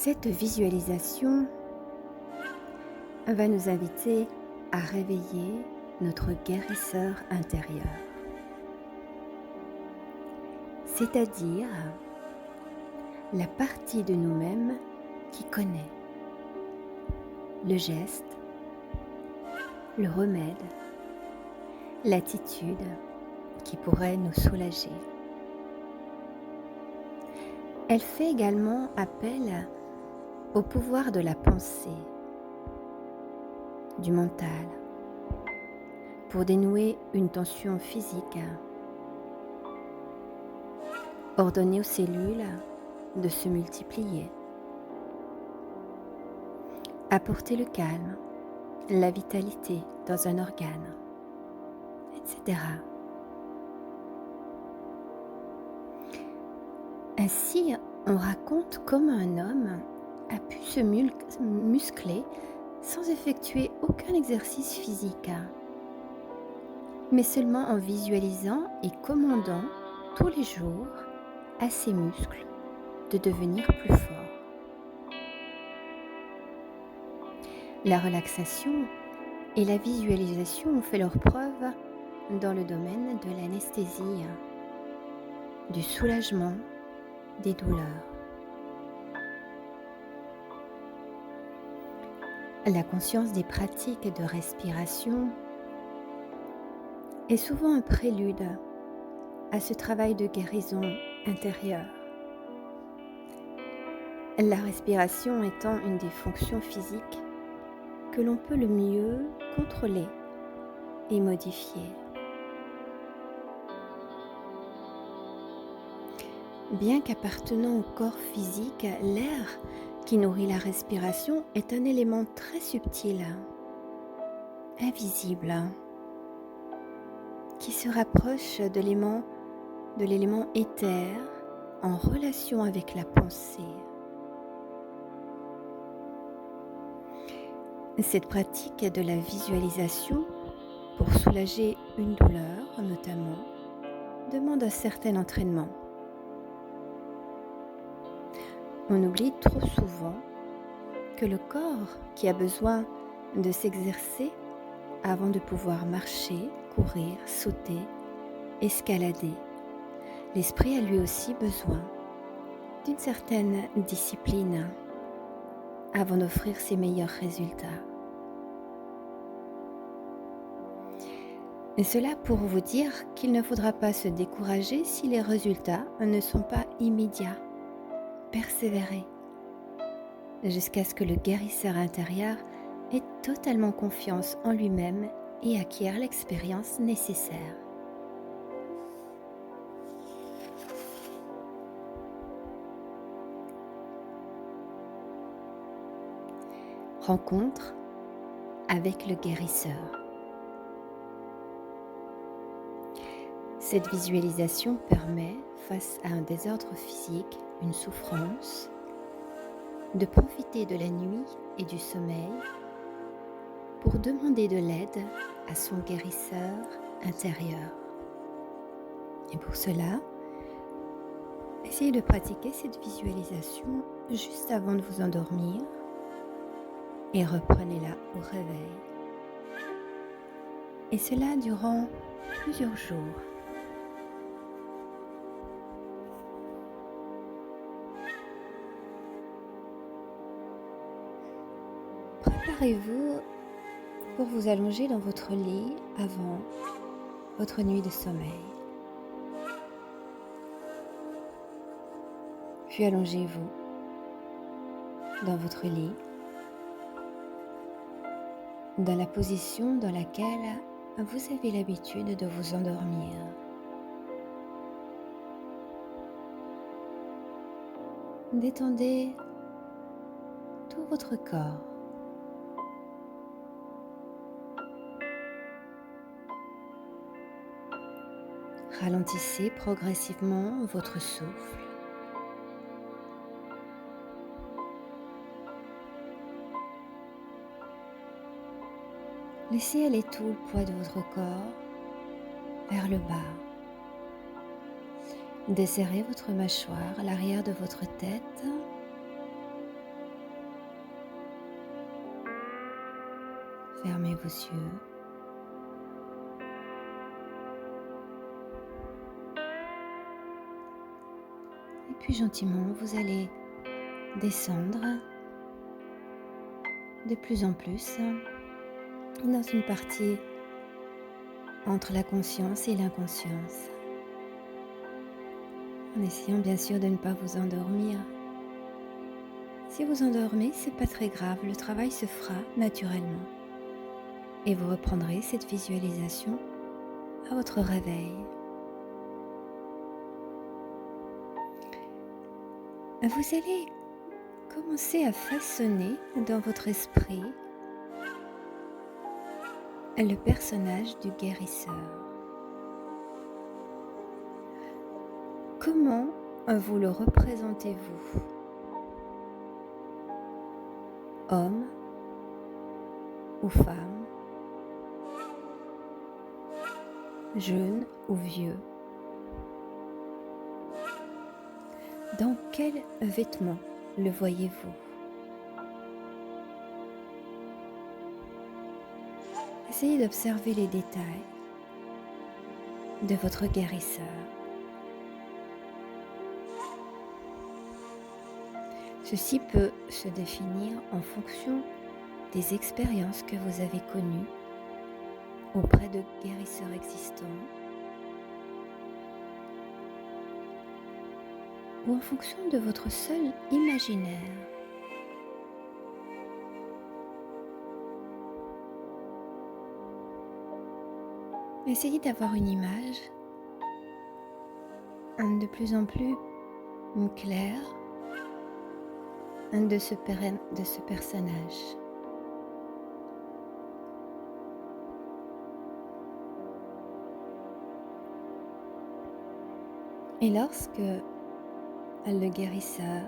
Cette visualisation va nous inviter à réveiller notre guérisseur intérieur, c'est-à-dire la partie de nous-mêmes qui connaît le geste, le remède, l'attitude qui pourrait nous soulager. Elle fait également appel au pouvoir de la pensée, du mental, pour dénouer une tension physique, ordonner aux cellules de se multiplier, apporter le calme, la vitalité dans un organe, etc. Ainsi, on raconte comment un homme a pu se muscler sans effectuer aucun exercice physique, mais seulement en visualisant et commandant tous les jours à ses muscles de devenir plus forts. La relaxation et la visualisation ont fait leur preuve dans le domaine de l'anesthésie, du soulagement, des douleurs. La conscience des pratiques de respiration est souvent un prélude à ce travail de guérison intérieure. La respiration étant une des fonctions physiques que l'on peut le mieux contrôler et modifier. Bien qu'appartenant au corps physique, l'air qui nourrit la respiration est un élément très subtil, invisible, qui se rapproche de l'élément éther en relation avec la pensée. Cette pratique de la visualisation, pour soulager une douleur notamment, demande un certain entraînement. On oublie trop souvent que le corps qui a besoin de s'exercer avant de pouvoir marcher, courir, sauter, escalader, l'esprit a lui aussi besoin d'une certaine discipline avant d'offrir ses meilleurs résultats. Et cela pour vous dire qu'il ne faudra pas se décourager si les résultats ne sont pas immédiats. Persévérer jusqu'à ce que le guérisseur intérieur ait totalement confiance en lui-même et acquiert l'expérience nécessaire. Rencontre avec le guérisseur. Cette visualisation permet, face à un désordre physique, une souffrance, de profiter de la nuit et du sommeil pour demander de l'aide à son guérisseur intérieur. Et pour cela, essayez de pratiquer cette visualisation juste avant de vous endormir et reprenez-la au réveil. Et cela durant plusieurs jours. Préparez-vous pour vous allonger dans votre lit avant votre nuit de sommeil. Puis allongez-vous dans votre lit, dans la position dans laquelle vous avez l'habitude de vous endormir. Détendez tout votre corps. Ralentissez progressivement votre souffle. Laissez aller tout le poids de votre corps vers le bas. Desserrez votre mâchoire, l'arrière de votre tête Fermez vos yeux. Et puis gentiment, vous allez descendre de plus en plus dans une partie entre la conscience et l'inconscience, en essayant bien sûr de ne pas vous endormir. Si vous endormez, c'est pas très grave, le travail se fera naturellement et vous reprendrez cette visualisation à votre réveil. Vous allez commencer à façonner dans votre esprit le personnage du guérisseur. Comment vous le représentez-vous? Homme ou femme? Jeune ou vieux? Dans quel vêtement le voyez-vous? Essayez d'observer les détails de votre guérisseur. Ceci peut se définir en fonction des expériences que vous avez connues auprès de guérisseurs existants ou en fonction de votre seul imaginaire. Essayez d'avoir une image de plus en plus claire de ce personnage. Et lorsque le guérisseur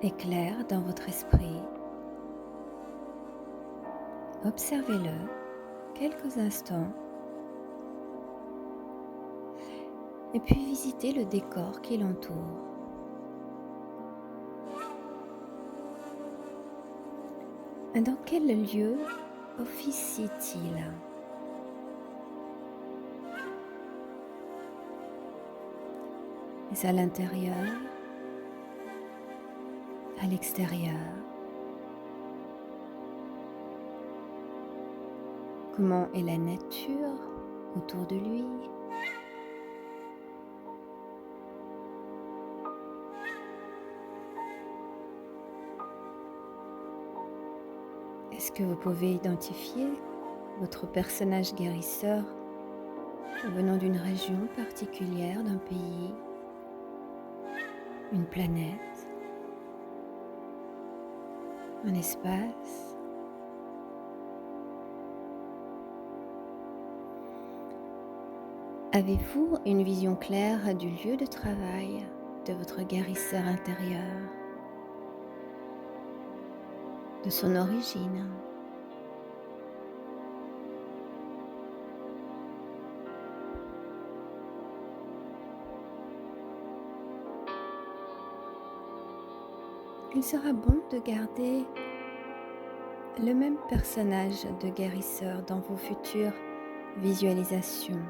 est clair dans votre esprit, observez-le quelques instants et puis visitez le décor qui l'entoure. Dans quel lieu officie-t-il? Est-ce à l'intérieur, à l'extérieur? Comment est la nature autour de lui? Est-ce que vous pouvez identifier votre personnage guérisseur venant d'une région particulière, d'un pays, une planète, un espace? Avez-vous une vision claire du lieu de travail de votre guérisseur intérieur, de son origine? Il sera bon de garder le même personnage de guérisseur dans vos futures visualisations.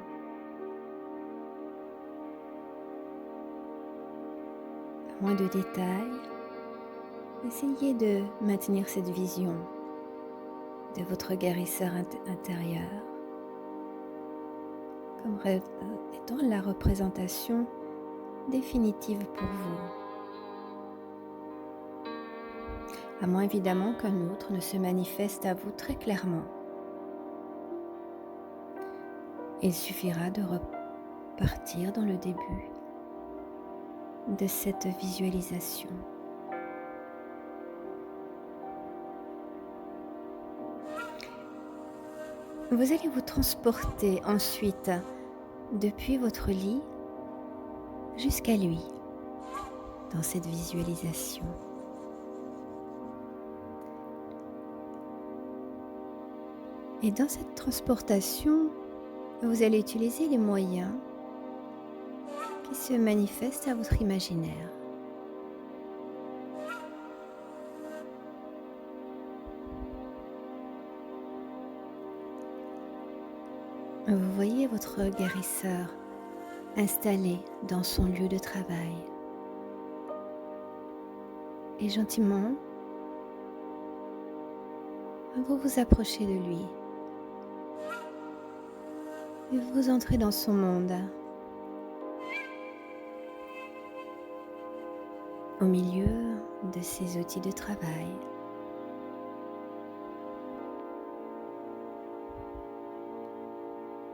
À moins de détails, essayez de maintenir cette vision de votre guérisseur intérieur comme étant la représentation définitive pour vous. À moins évidemment qu'un autre ne se manifeste à vous très clairement. Il suffira de repartir dans le début de cette visualisation. Vous allez vous transporter ensuite depuis votre lit jusqu'à lui dans cette visualisation. Et dans cette transportation, vous allez utiliser les moyens qui se manifestent à votre imaginaire. Vous voyez votre guérisseur installé dans son lieu de travail. Et gentiment, vous vous approchez de lui et vous entrez dans son monde, au milieu de ses outils de travail.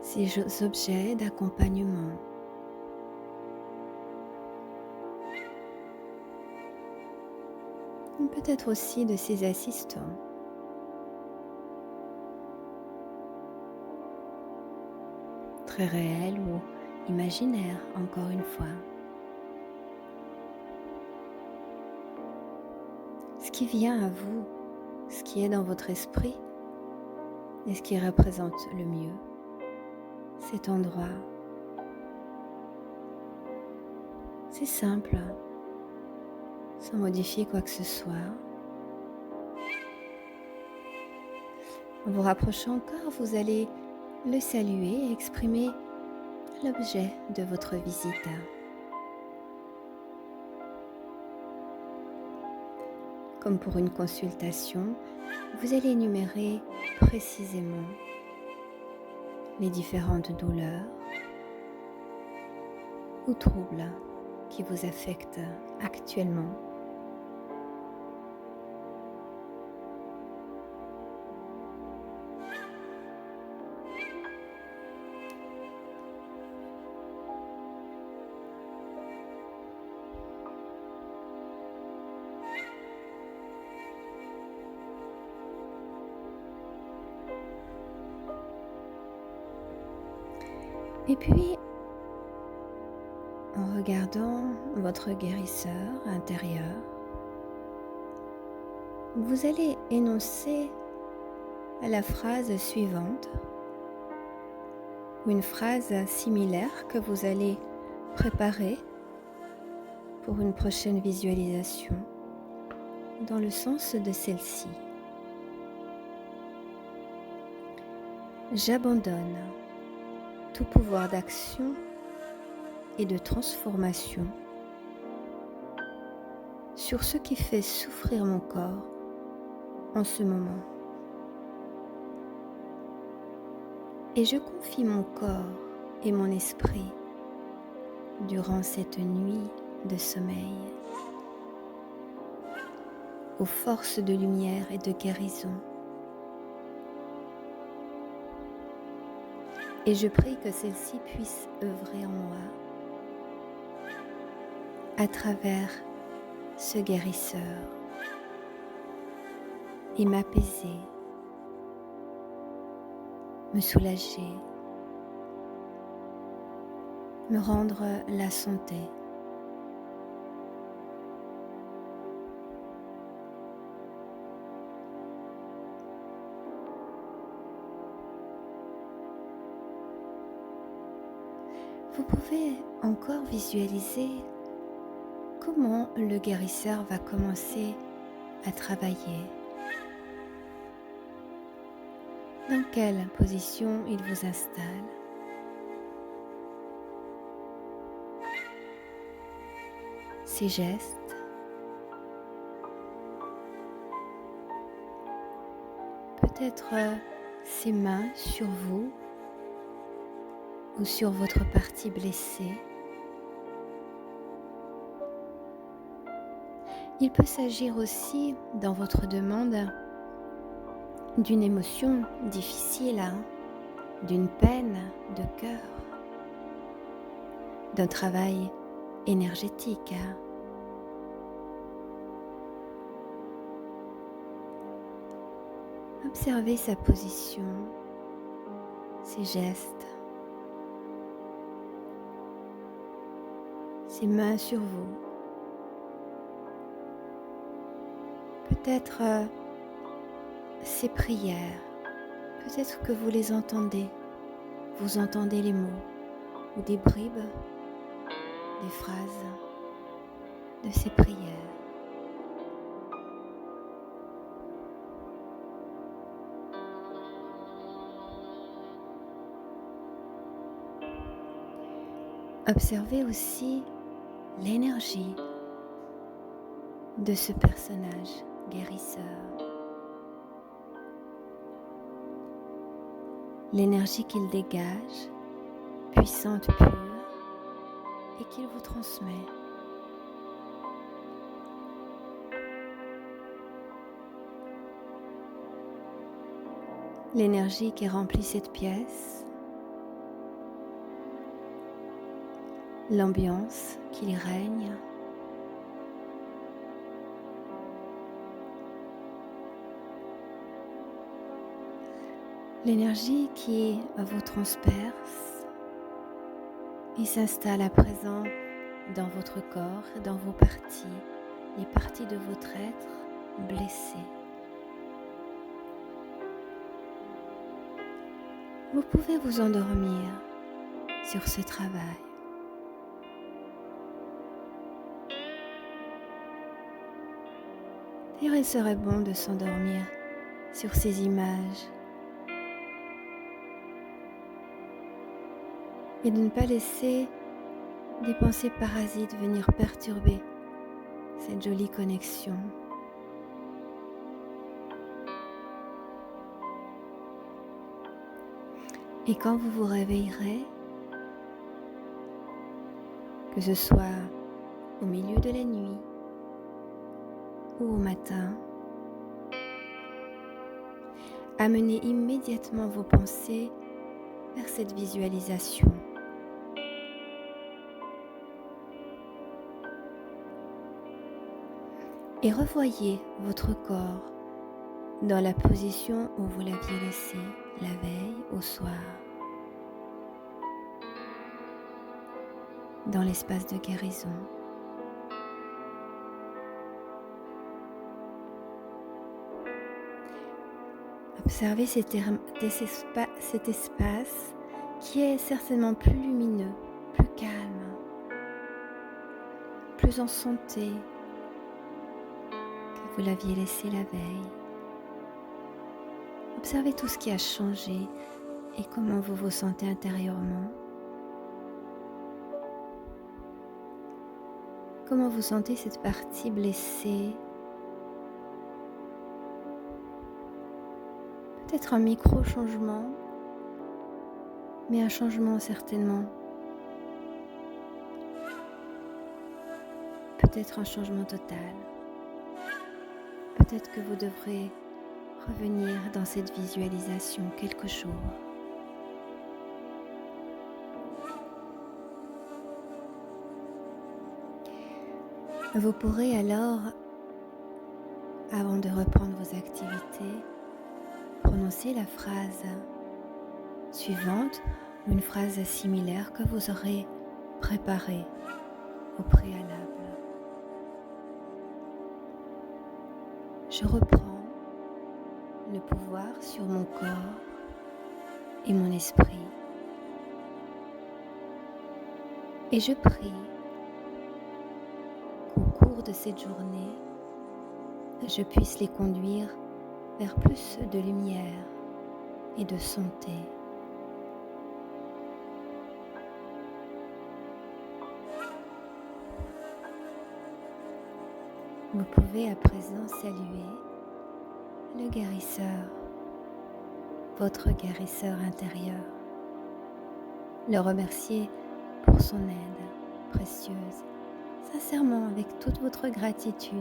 Ses objets d'accompagnement. Peut-être aussi de ses assistants. Très réels ou imaginaires, encore une fois. Ce qui vient à vous, ce qui est dans votre esprit et ce qui représente le mieux cet endroit. C'est simple, sans modifier quoi que ce soit. En vous rapprochant encore, vous allez le saluer et exprimer l'objet de votre visite. Comme pour une consultation, vous allez énumérer précisément les différentes douleurs ou troubles qui vous affectent actuellement. Et puis, en regardant votre guérisseur intérieur, vous allez énoncer la phrase suivante ou une phrase similaire que vous allez préparer pour une prochaine visualisation dans le sens de celle-ci. J'abandonne tout pouvoir d'action et de transformation sur ce qui fait souffrir mon corps en ce moment. Et je confie mon corps et mon esprit durant cette nuit de sommeil aux forces de lumière et de guérison. Et je prie que celle-ci puisse œuvrer en moi à travers ce guérisseur et m'apaiser, me soulager, me rendre la santé. Vous pouvez encore visualiser comment le guérisseur va commencer à travailler. Dans quelle position il vous installe. Ses gestes. Peut-être ses mains sur vous ou sur votre partie blessée. Il peut s'agir aussi, dans votre demande, d'une émotion difficile, d'une peine de cœur, d'un travail énergétique. Observez sa position, ses gestes, ses mains sur vous. Peut-être ses prières, peut-être que vous les entendez, vous entendez les mots ou des bribes, des phrases de ses prières. Observez aussi l'énergie de ce personnage guérisseur. L'énergie qu'il dégage, puissante, pure, et qu'il vous transmet. L'énergie qui remplit cette pièce, l'ambiance qui y règne, l'énergie qui vous transperce et s'installe à présent dans votre corps, dans vos parties, les parties de votre être blessées. Vous pouvez vous endormir sur ce travail. D'ailleurs, il serait bon de s'endormir sur ces images et de ne pas laisser des pensées parasites venir perturber cette jolie connexion. Et quand vous vous réveillerez, que ce soit au milieu de la nuit ou au matin, amenez immédiatement vos pensées vers cette visualisation. Et revoyez votre corps dans la position où vous l'aviez laissé la veille au soir, dans l'espace de guérison. Observez cet espace qui est certainement plus lumineux, plus calme, plus en santé que vous l'aviez laissé la veille. Observez tout ce qui a changé et comment vous vous sentez intérieurement. Comment vous sentez cette partie blessée? Peut-être un micro-changement, mais un changement certainement. Peut-être un changement total. Peut-être que vous devrez revenir dans cette visualisation quelques jours. Vous pourrez alors, avant de reprendre vos activités, prononcer la phrase suivante ou une phrase similaire que vous aurez préparée au préalable. Je reprends le pouvoir sur mon corps et mon esprit et je prie qu'au cours de cette journée, je puisse les conduire vers plus de lumière et de santé. Vous pouvez à présent saluer le guérisseur, votre guérisseur intérieur, le remercier pour son aide précieuse, sincèrement avec toute votre gratitude.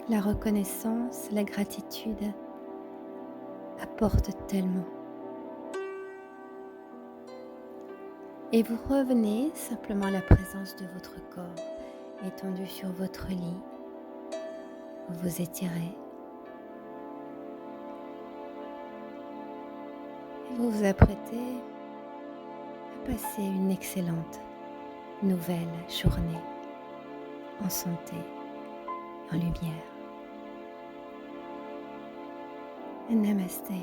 La reconnaissance, la gratitude apportent tellement. Et vous revenez simplement à la présence de votre corps, étendu sur votre lit. Vous vous étirez. Et vous vous apprêtez à passer une excellente nouvelle journée en santé et en lumière. Namasté.